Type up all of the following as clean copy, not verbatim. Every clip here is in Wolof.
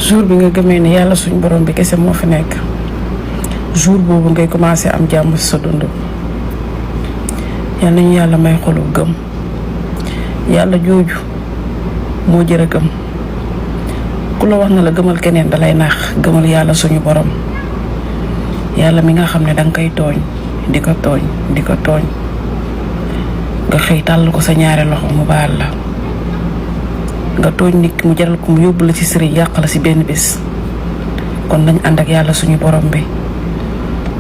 jour bi nga gëmee ne yàlla suñu borom bi kese moo fi nekk jour boobu ngay commencé am jàmm ci sa dund. yal nañu yàlla may xolu gëm yàlla jooju moo jër a gëm ku la wax na la gëmal keneen dalay naax gëmal yàlla suñu borom yàlla mi nga xam ne danga koy tooñ di ko tooñ di ko tooñ nga xëy tàll ko sa ñaari loxo mu baal la nga tooñ nit ki mu jaral ko mu yóbbu la ci sëriñ yàq la ci benn bés kon nañ ànd ak yàlla suñu borom bi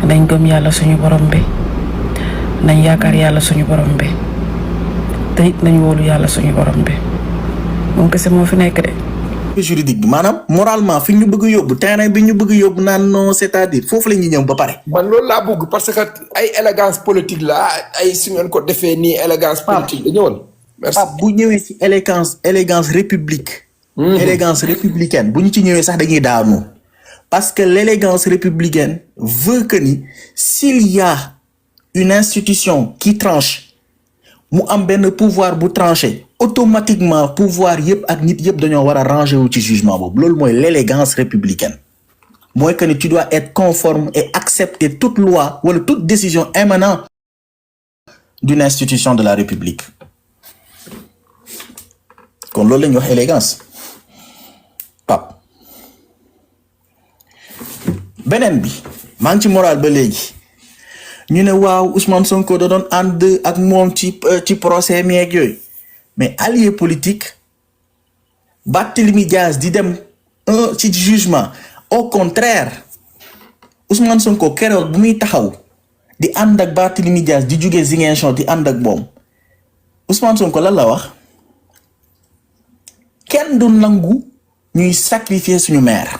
nañ gëm yàlla suñu borom bi nañ yaakaar yàlla suñu borom bi te it nañ wóolu yàlla suñu borom bi moom kese moo fi nekk de. juridique bi maanaam moralement fi ñu bëgg a yóbbu terrain bi ñu bëgg a yóbbu naan non c'est-à-dire foofu la ñuy ñëw ba pare. man loolu laa bëgg parce que ay élégance politique la ay su ngeen ko defee nii élégance politique la ñëwoon. merci bu ñëwee ci élégance république. élégance républicaine bu ñu ci ñëwee sax dañuy daanu. parce que l'élégance républicaine veut que ni s'il y a une institution qui tranche mu am benn pouvoir bu tranché automatiquement pouvoir yëpp ak nit yëpp dañoo war a ranger wu ci jugement boobu loolu mooy l'élégance républicaine mooy que ni tu dois être conforme et accepter toute loi wala toute décision émanant d'une institution de la République kon loolu la ñuy wax élégance Pape beneen bi maa ngi ci moral ba léegi ñu ne waaw Ousmane Sonko da doon ànd ak moom ci procès mi ak yooyu mais allié politique Barthélémy Dias di dem ci jugement au contraire Ousmane Sonko keroog bu muy taxaw di ànd ak Barthélémy Dias di jóge Ziguinchor di ànd ak moom Ousmane Sonko lan la wax kenn du nangu ñuy sacrifier suñu maire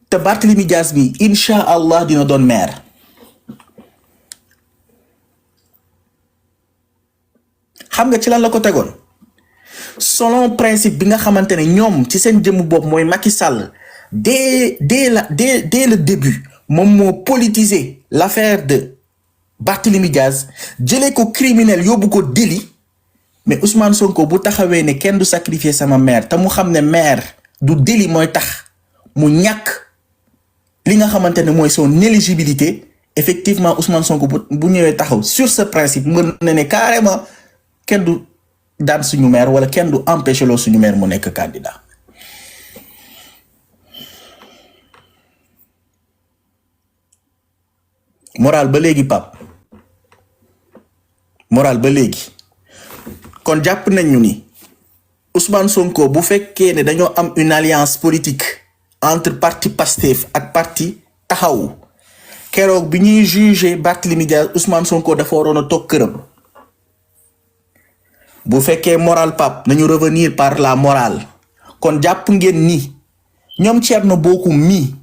te Barthélémy Dias bi incha allah dina doon maire xam nga ci lan la ko tegoon selon principe bi nga xamante ne ñoom ci seen jëmm bopp mooy Macky Sall dès le début moom moo politiser l'affaire de Barthélémy Dias jëlee ko criminel yóbbu ko délit mais Ousmane Sonko bu taxawee ne kenn du sacrifier sama maire te mu xam ne maire du délit mooy tax mu ñàkk li nga xamante ne mooy son éligibilité effectivement Ousmane Sonko bu ñëwee taxaw sur ce principe mën na ne carrément kenn du daan suñu maire wala kenn du empêcher loo suñu maire mu nekk candidat moral ba léegi Pape moral ba léegi kon jàpp nañu ni Ousmane Sonko bu fekkee ne dañoo am une alliance politique entre parti Pastef ak parti Taxawu keroog bi ñuy juger Barthélémy Dias Ousmane Sonko dafa waroon a toog këram bu fekkee moral Pape nañu revenir par la morale kon jàpp ngeen ni ñoom Thierno Bocoum mi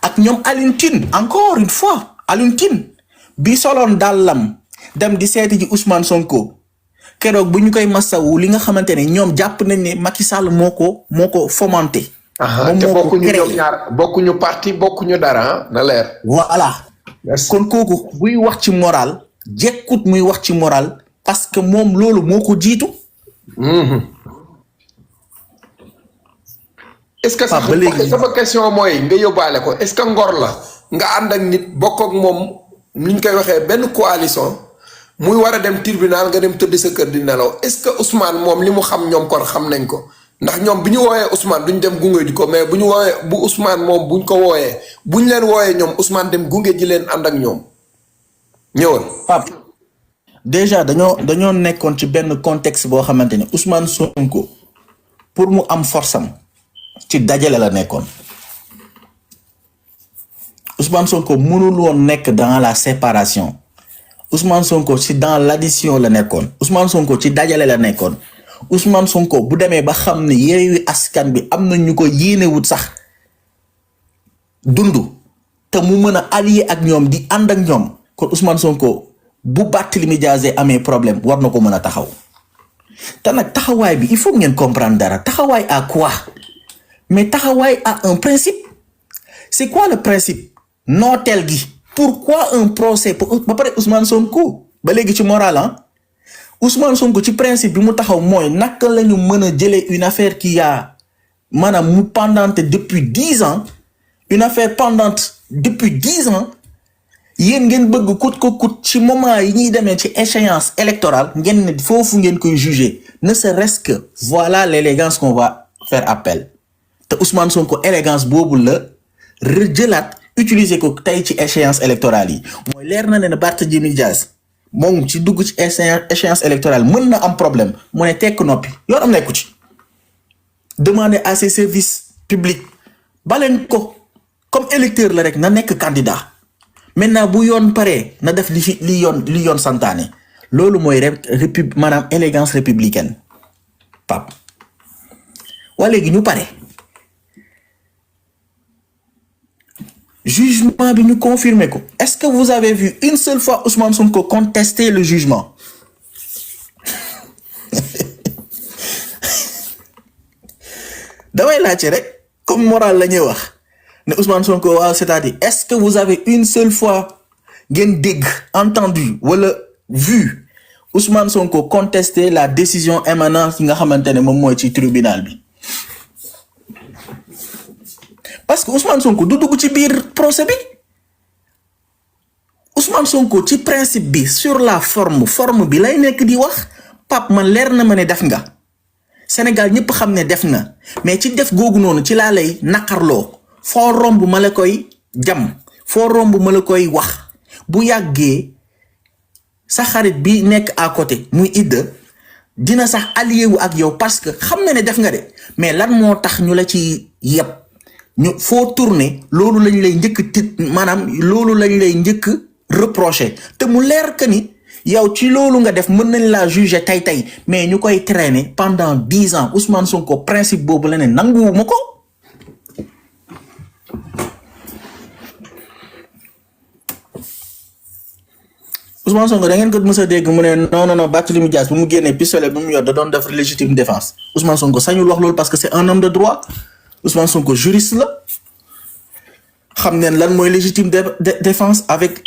ak ñoom Alioune Tine encore une fois Alioune Tine bi soloon dàllam dem di seeti ji Ousmane Sonko keroog bu ñu koy masawu li nga xamante ne ñoom jàpp nañ ne Macky Sall moo ko fomenté. te bokkuñu ñoom ñaar bokkuñu parti bokkuñu dara na leer. voilà kon kooku buy wax ci moral jekkut muy wax ci moral parce que moom loolu moo ko jiitu. est-ce que sax sama question mooy nga yóbbaale ko est-ce que ngor la nga ànd ak nit bokk ak moom ni ñu koy waxee benn coalition muy war a dem tribunal nga dem tëdd sa kër di nelaw est-ce que Ousmane moom li mu xam ñoom kon xam nañ ko ndax ñoom bi ñu wooyee Ousmane duñ dem gunge ji ko mais bu ñu wooyee bu Ousmane moom buñ ko wooyee buñ leen wooyee ñoom Ousmane dem gunge ji leen ànd ak ñoom ñëwoon. Pape déjà dañoo nekkoon ci benn contexte boo xamante ne Ousmane Sonko pour mu am force am ci dajale la nekkoon Ousmane Sonko mënul woon nekk dans la séparation Ousmane Sonko ci dans l'addition la nekkoon Ousmane Sonko ci dajale la nekkoon Ousmane Sonko bu demee ba xam ne Yewwi Askan bi am na ñu ko yéenewut sax dund te mu mën a allier ak ñoom di ànd ak ñoom kon Ousmane Sonko bu Barthélémy Dias amee problème war na ko mën a taxaw te nag taxawaay bi il faut ngeen comprendre dara taxawaay à quoi mais taxawaay à un principe c'est quoi le principe nooteel gi pourquoi un procès ba pare Ousmane Sonko ba léegi ci moral Ousmane Sonko ci principe bi mu taxaw mooy naka la ñu mën a jëlee une affaire qui a maanaam mu pendante depuis 10 ans une affaire pendante depuis 10 ans yéen ngeen bëgg coûte que coûte ci moment yi ñuy demee ci échéance électorale ngeen ne foofu ngeen koy juger ne serait-ce que voilà l'élégance qu'on va faire appel te Ousmane Sonko élégance boobu la jëlaat utiliser ko tey ci échéance électorale yi mooy leer na ne Barthélémy Dias moom ci dugg ci échéance électorale mën na am problème mu ne tekk noppi yoon am nekku ci demander à ses services publics baleen ko comme électeur la rek na nekk candidat maintenant bu yoon paree na def li yoon santaane loolu mooy maanaam élégance républicaine Pape waa léegi ñu pare jugement bi ñu confirmer ko est-ce que vous avez vu une seule fois Ousmane Sonko contester le jugement damay laajte rek comme moral la ñuy wax ne Ousmane Sonko waaw c'est-à-dire est-ce que vous avez une seule fois ngeen dégg entendu wala vu Ousmane Sonko contester la décision émanant ki nga xamante ne moom mooy ci tribunal bi parce que Ousmane Sonko du dugg ci biir procès bi Ousmane Sonko ci principe bi sur la forme bi lay nekk di wax Pape man leer na ma ne def nga Sénégal ñëpp xam ne def na mais ci def googu noonu ci laa lay naqarloo foo romb ma la koy jam foo romb ma la koy wax bu yàggee sa xarit bi nekk à côté muy Idda dina sax allié wu ak yow parce que xam na ne def nga de mais lan moo tax ñu la ci yeb ñu foo tourner loolu lañ lay njëkk maanaam loolu lañ lay njëkk reprocher te mu leer que ni yow ci loolu nga def mën nañ laa juger tey mais ñu koy traîner pendant 10 ans Ousmane Sonko principe boobu la ne nanguwuma ko Ousmane Sonko da ngeen ko mës a dégg mu ne non Barthélémy Dias bu mu génnee pistolet bi mu yor da doon def légitime défense Ousmane Sonko sañul wax loolu parce que c'est un homme de droit Ousmane Sonko juriste la xam neen lan mooy légitime défense avec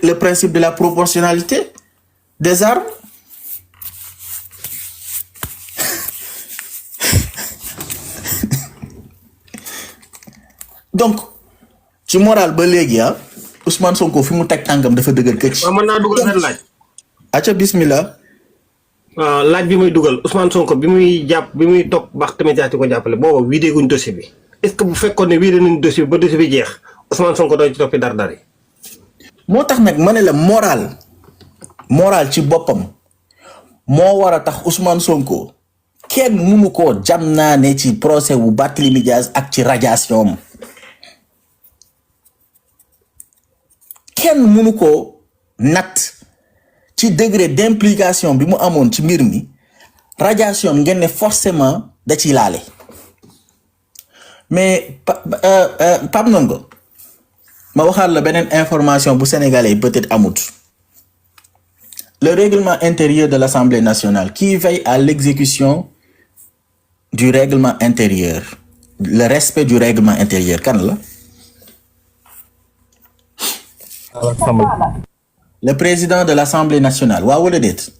le principe de la proportionnalité des armes donc ci moral ba léegi Ousmane Sonko fi mu teg tàngam dafa dëgër këcc. waaw mën naa dugal benn laaj. acca bismillah. laaj bi muy dugal Ousmane Sonko bi muy topp Barthélémy Dias di ko jàppale booba vidé guñ dossier bi est-ce que bu fekkoon ne vidé nañ dossier bi ba dossier bi jeex Ousmane Sonko doon ci toppi dara. moo tax nag ma ne la moral ci boppam moo war a tax Ousmane Sonko kenn mënu koo jam naa ne ci procès wu Barthélémy Dias ak ci radiation kenn mënu koo natt ci degré d'implication bi mu amoon ci mbir mi radiation ngeen ne forcément da ciy laale mais Pape Ndongo ma waxaat la beneen information bu sénégalais peut-être amut le règlement intérieur de l'Assemblée nationale qui veille à l'exécution du règlement intérieur le respect du règlement intérieur kan la le président de l'Assemblée nationale waaw wala déet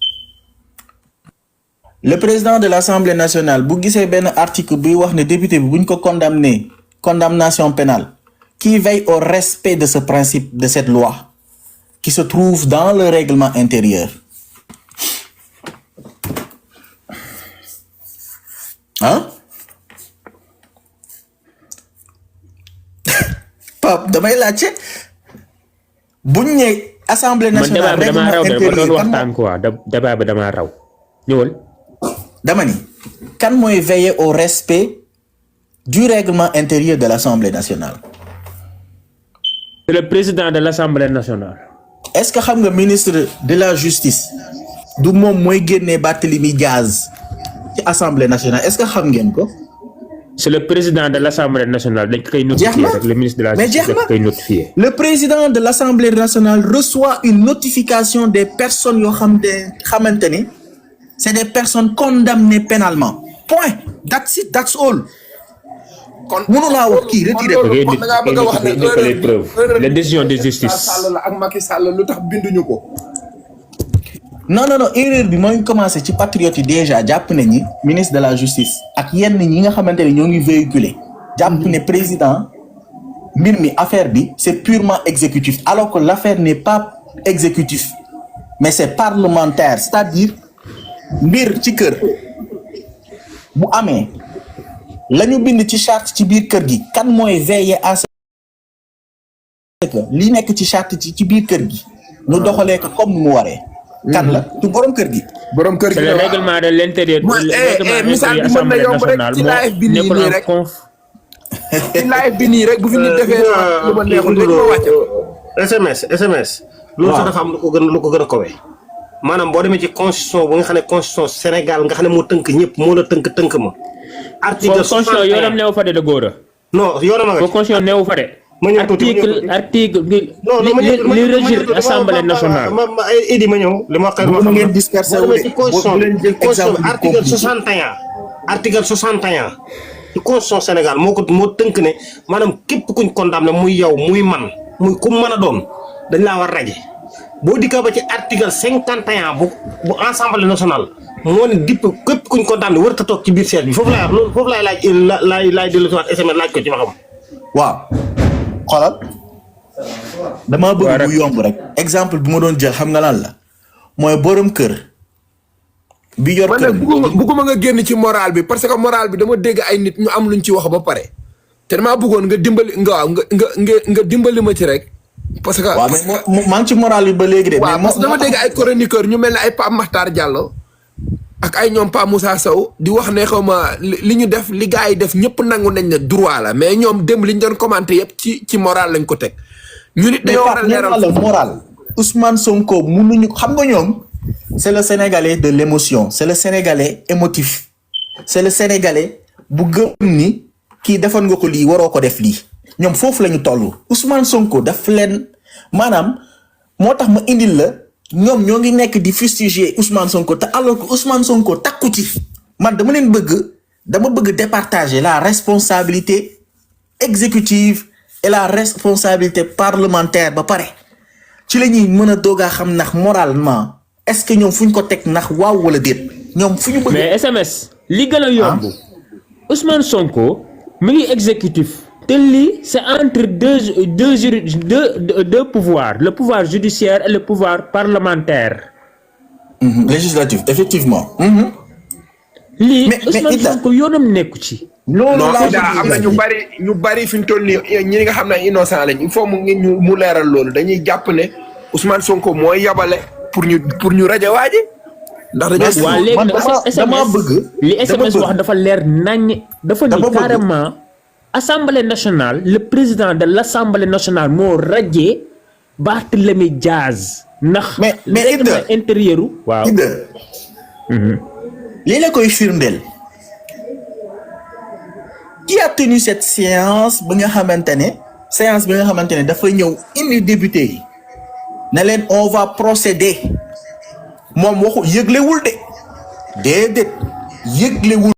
le président de l'Assemblée nationale bu gisee benn article buy wax ne député bi buñ ko condamnation pénale qui veille au respect de ce principe de cette loi qui se trouve dans le règlement intérieur Pape damay laajte buñ ne Assemblée nationale man débat bi damaa raw de ba doon waxtaan quoi débat bi damaa raw ñëwal. dama ni kan mooy veiller au respect du règlement intérieur de l'Assemblée nationale. C'est le président de l'Assemblée nationale. Est-ce que xam nga ministre de la justice du moom mooy génnee Barthélémy Dias ci Assemblée nationale est-ce que xam ngeen ko. C'est le président de l'Assemblée nationale dañ koy notifier rek le ministre de la justice dañ koy notifier. Le président de l'Assemblée nationale reçoit une notification des personnes yoo xamante ni c'est des personnes condamnées pénalement. Point. That's it. That's all. kon mënu laa wax kii retiré ko. kon da ngaa bëgg a wax ne les décisions de justice. Sall la ak Macky Sall lu tax binduñu ko. non erreur bi moo ngi commencé ci patriote yi déjà jàpp ne ñi ministre de la justice ak yenn ñi nga xamante ne ñoo ngi véhiculer jàpp ne président mbir mi affaire bi c'est purement exécutif alors que l'affaire n'est pas exécutif mais c'est parlementaire c'est-à-dire mbir ci kër bu amee la ñu bind ci charte ci biir kër gi kan mooy veiller à ce que li nekk ci charte ci biir kër gi ñu doxalee ko comme mu waree. kan la tu borom kër gi. borom kër gi c'est le règlement de l'intérieur. misaal bi mën na yomb rek ci live bi nii rek ci live bi nii rek bu fi nit defee lu ma neexul rek ma wàcc SMS. loolu sax dafa am lu ko gën a kowee. maanaam boo demee ci constitution bu nga xam ne constitution Sénégal nga xam ne moo tënk ñëpp moo la tënk ma. article 61 constitution yoonam neewu fa de góor a. non yoonam nga. constitution neewu fa de. ma ñëw tuuti article li régir assemblée nationale. Idi ma ñëw li ma wax. bu ngeen dispersé wu de bu leen jël exemple article 61. article 61. ci constitution Sénégal moo tënk ne maanaam képp kuñ condamné muy yow muy man muy ku mën a doon dañ laa war raje boo dikkee ba ci article 51 bu assemblée nationale moo ne dipp képp kuñ condamné warut a toog ci biir siège bi foofu laay wax loolu foofu laay dellu si waat SMS laaj ko ci ma xam. waaw xoolal damaa bëgg bu yomb rek exemple bi ma doon jël xam nga lan la mooy borom kër bi yor kër bugguma nga génn ci moral bi parce que moral bi dama dégg ay nit ñu am luñ ci wax ba pare te damaa bëggoon nga dimbali nga dimbali ma ci rek parce que waaw mais maa ngi ci moral bi ba léegi de waaw parce que dama dégg ay chroniqueur ñu mel ne ay Pape Makhtar Diallo ak ay ñoom Pape Moussa Sow di wax ne xaw ma li ñu def li gars yi def ñëpp nangu nañ ne droit la mais ñoom dem li ñu doon commenté yëpp ci moral lañ ko teg. ñu nit dañoo war a leeral moral Ousmane Sonko mënuñu xam nga ñoom c'est le Sénégalais de l'émotion c'est le Sénégalais émotif c'est le Sénégalais bu gëm ni kii defoon nga ko lii waroo ko def lii ñoom foofu la ñu toll Ousmane Sonko daf leen maanaam moo tax ma indil la. ñoom ñoo ngi nekk di fustiger Ousmane Sonko te alors que Ousmane Sonko takku ci man dama bëgg départager la responsabilité exécutive et la responsabilité parlementaire ba pare ci la ñuy mën a doog a xam ndax moralement est-ce que ñoom fu ñu ko teg ndax waaw wala déet ñoom fu ñu bëgg. mais SMS li gën a yomb Ousmane Sonko mi ngi exécutif. te lii c'est entre deux pouvoirs le pouvoir judiciaire et le pouvoir parlementaire. Législatif effectivement. lii Ousmane Sonko yoonam nekku ci. loolu laa am na ñu bari fi ñu toll nii ñi nga xam ne innocent lañ il faut mu leeral loolu dañuy jàpp ne Ousmane Sonko mooy yabale pour ñu rajo waaji ndax dañoo. waaw léegi nag dama bëgg li SMS wax dafa leer naññ. dafa ni carrément. Assemblée nationale le président de l'Assemblée nationale moo radié Barthélémy Diaz. ndax règlement intérieur waaw. lii la koy firndeel. qui a tenu cette séance bi nga xamante ne dafa ñëw indi député yi ne leen on va procéder moom waxu yëglewul de déedéet yëglewul.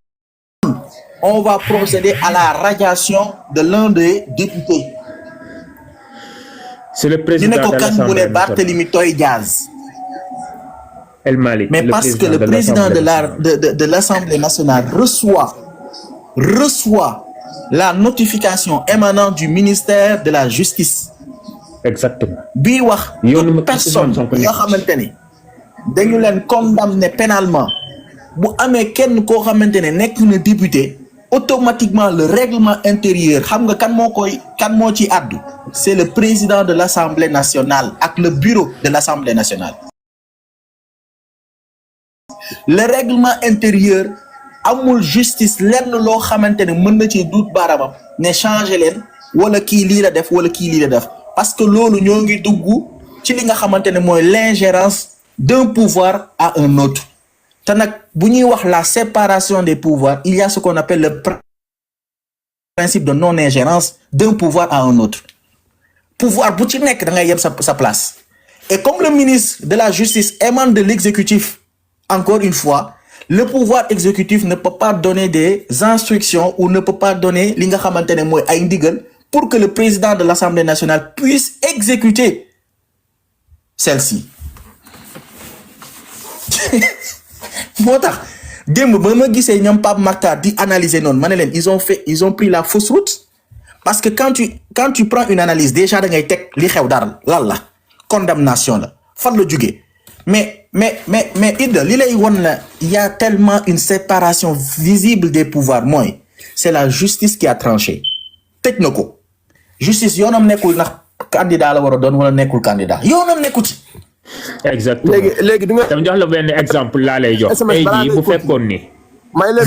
On va procéder à la radiation de l'un des députés. C'est le président de l'Assemblée nationale. Barthélémy Diaz. El Malick. Mais parce que le président de l'Assemblée nationale reçoit la notification émanant du ministère de la Justice. Exactement. Bii wax toute personne nga xamante ne dañu leen condamné pénalement bu amee kenn koo xamante ne nekk na député. Automatiquement le règlement intérieur xam nga kan moo ci àddu c'est le président de l'Assemblée nationale ak le bureau de l'Assemblée nationale. Le règlement intérieur amul justice lenn loo xamante ne mën na ci duut baaraamam ne changer leen wala kii lii la def wala kii lii la def parce que loolu ñoo ngi dugg ci li nga xamante ne mooy l'ingérence d'un pouvoir à un autre. te nag bu ñuy wax la séparation des pouvoirs il y a ce qu'on appelle le principe de non-ingérence d'un pouvoir à un autre pouvoir bu ci nekk da ngay yem sa place et comme le ministre de la justice émane de l'exécutif encore une fois le pouvoir exécutif ne peut pas donner des instructions ou ne peut pas donner li nga xamante ne mooy ay ndigal pour que le président de l'Assemblée nationale puisse exécuter celle-ci moo tax démb ba ma gisee ñoom Pape Makhtar di analyser noonu ma ne leen ils ont pris la fausse route parce que quand tu prends une analyse déjà da ngay teg li xew dara lan la condamnation la fan la jógee mais Ida li lay won la il y a tellement une séparation visible des pouvoirs mooy c'est la justice qui a tranché tëj na ko justice yoonam nekkul ndax candidat la war a doon wala nekkul candidat yoonam nekku ci. exactement léegi di nga dama jox la benn exemple laa lay jox. tey jii bu fekkoon ni. may leen